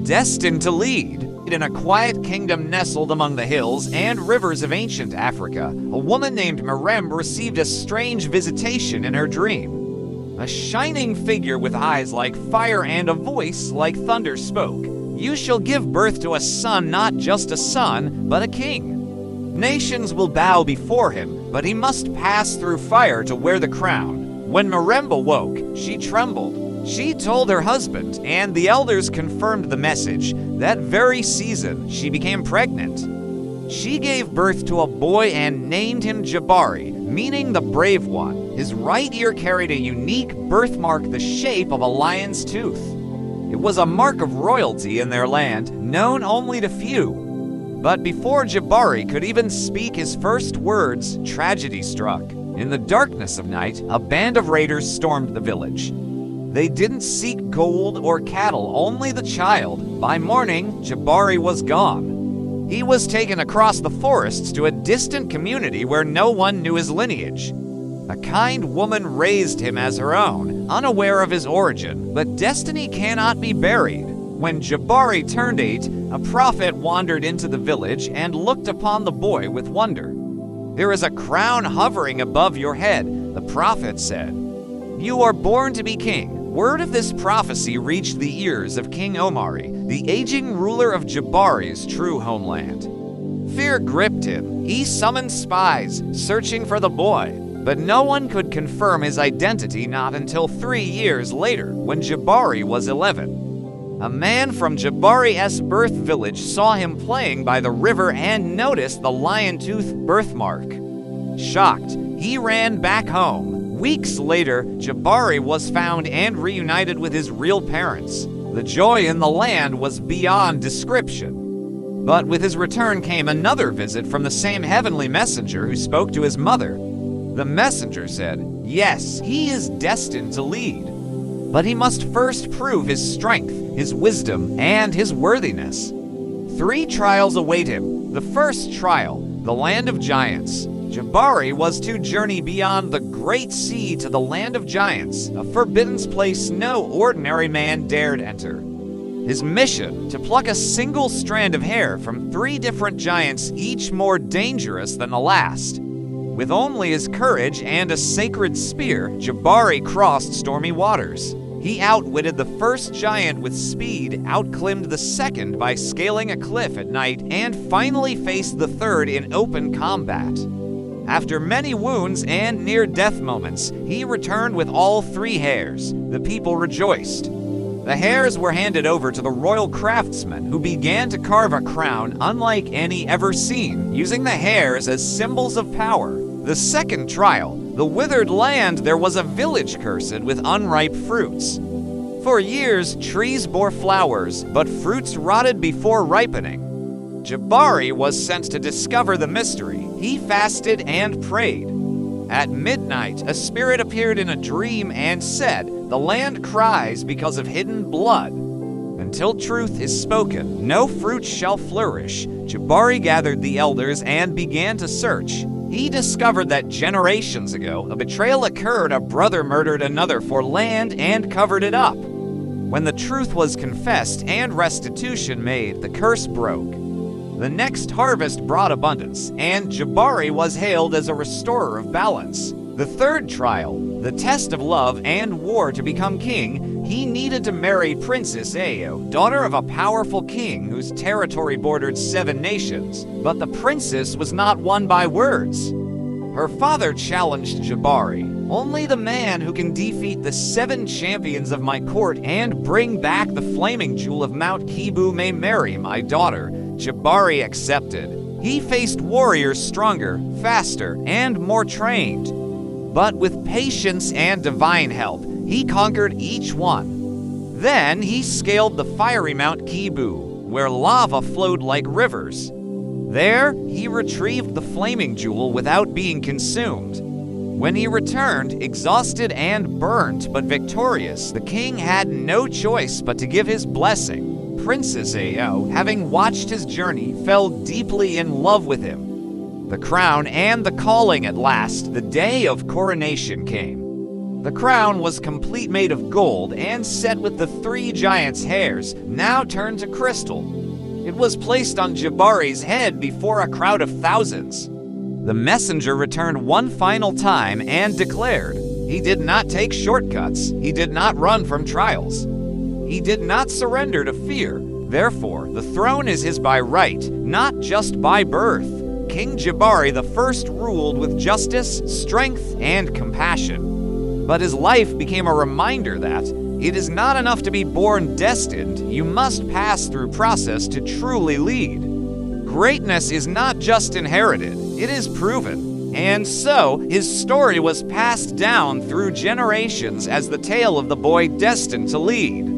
Destined to Lead. In a quiet kingdom nestled among the hills and rivers of ancient Africa, a woman named Mirem received a strange visitation in her dream. A shining figure with eyes like fire and a voice like thunder spoke. "You shall give birth to a son, not just a son, but a king. Nations will bow before him, but he must pass through fire to wear the crown." When Mirem awoke, she trembled. She told her husband, and the elders confirmed the message. That very season, she became pregnant. She gave birth to a boy and named him Jabari, meaning the brave one. His right ear carried a unique birthmark the shape of a lion's tooth. It was a mark of royalty in their land, known only to few. But before Jabari could even speak his first words, tragedy struck. In the darkness of night, a band of raiders stormed the village. They didn't seek gold or cattle, only the child. By morning, Jabari was gone. He was taken across the forests to a distant community where no one knew his lineage. A kind woman raised him as her own, unaware of his origin, but destiny cannot be buried. When Jabari turned 8, a prophet wandered into the village and looked upon the boy with wonder. "There is a crown hovering above your head," the prophet said. "You are born to be king." Word of this prophecy reached the ears of King Omari, the aging ruler of Jabari's true homeland. Fear gripped him. He summoned spies, searching for the boy. But no one could confirm his identity not until 3 years later, when Jabari was 11. A man from Jabari's birth village saw him playing by the river and noticed the lion tooth birthmark. Shocked, he ran back home. Weeks later, Jabari was found and reunited with his real parents. The joy in the land was beyond description. But with his return came another visit from the same heavenly messenger who spoke to his mother. The messenger said, "Yes, he is destined to lead. But he must first prove his strength, his wisdom, and his worthiness." 3 trials await him. The first trial, the land of giants. Jabari was to journey beyond the Great Sea to the land of giants, a forbidden place no ordinary man dared enter. His mission, to pluck a single strand of hair from 3 different giants, each more dangerous than the last. With only his courage and a sacred spear, Jabari crossed stormy waters. He outwitted the first giant with speed, outclimbed the second by scaling a cliff at night, and finally faced the third in open combat. After many wounds and near-death moments, he returned with all 3 hairs. The people rejoiced. The hairs were handed over to the royal craftsman, who began to carve a crown unlike any ever seen, using the hairs as symbols of power. The second trial, the withered land, there was a village cursed with unripe fruits. For years, trees bore flowers, but fruits rotted before ripening. Jabari was sent to discover the mystery. He fasted and prayed. At midnight, a spirit appeared in a dream and said, "The land cries because of hidden blood. Until truth is spoken, no fruit shall flourish." Jabari gathered the elders and began to search. He discovered that generations ago, a betrayal occurred. A brother murdered another for land and covered it up. When the truth was confessed and restitution made, the curse broke. The next harvest brought abundance, and Jabari was hailed as a restorer of balance. The third trial, the test of love and war to become king, he needed to marry Princess Ayo, daughter of a powerful king whose territory bordered 7 nations. But the princess was not won by words. Her father challenged Jabari. "Only the man who can defeat the 7 champions of my court and bring back the flaming jewel of Mount Kibu may marry my daughter." Jabari accepted. He faced warriors stronger, faster, and more trained. But with patience and divine help, he conquered each one. Then he scaled the fiery Mount Kibu, where lava flowed like rivers. There, he retrieved the flaming jewel without being consumed. When he returned, exhausted and burnt but victorious, the king had no choice but to give his blessing. Princess Ayo, having watched his journey, fell deeply in love with him. The crown and the calling at last, the day of coronation came. The crown was complete made of gold and set with the three giants' hairs, now turned to crystal. It was placed on Jabari's head before a crowd of thousands. The messenger returned one final time and declared, he did not take shortcuts, he did not run from trials. He did not surrender to fear. Therefore, the throne is his by right, not just by birth. King Jabari I ruled with justice, strength, and compassion. But his life became a reminder that it is not enough to be born destined, you must pass through process to truly lead. Greatness is not just inherited, it is proven. And so, his story was passed down through generations as the tale of the boy destined to lead.